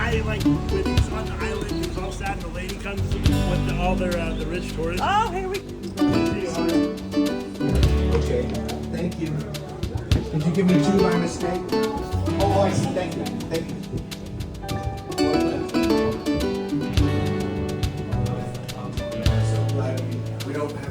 guy like when he's on the island, he's all sad, and the lady comes with all their the rich tourists. Oh, here we go. Okay, thank you. Did you give me 2 by mistake? Oh, I see. Thank you. Thank you. So glad we don't have.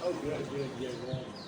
Oh, good.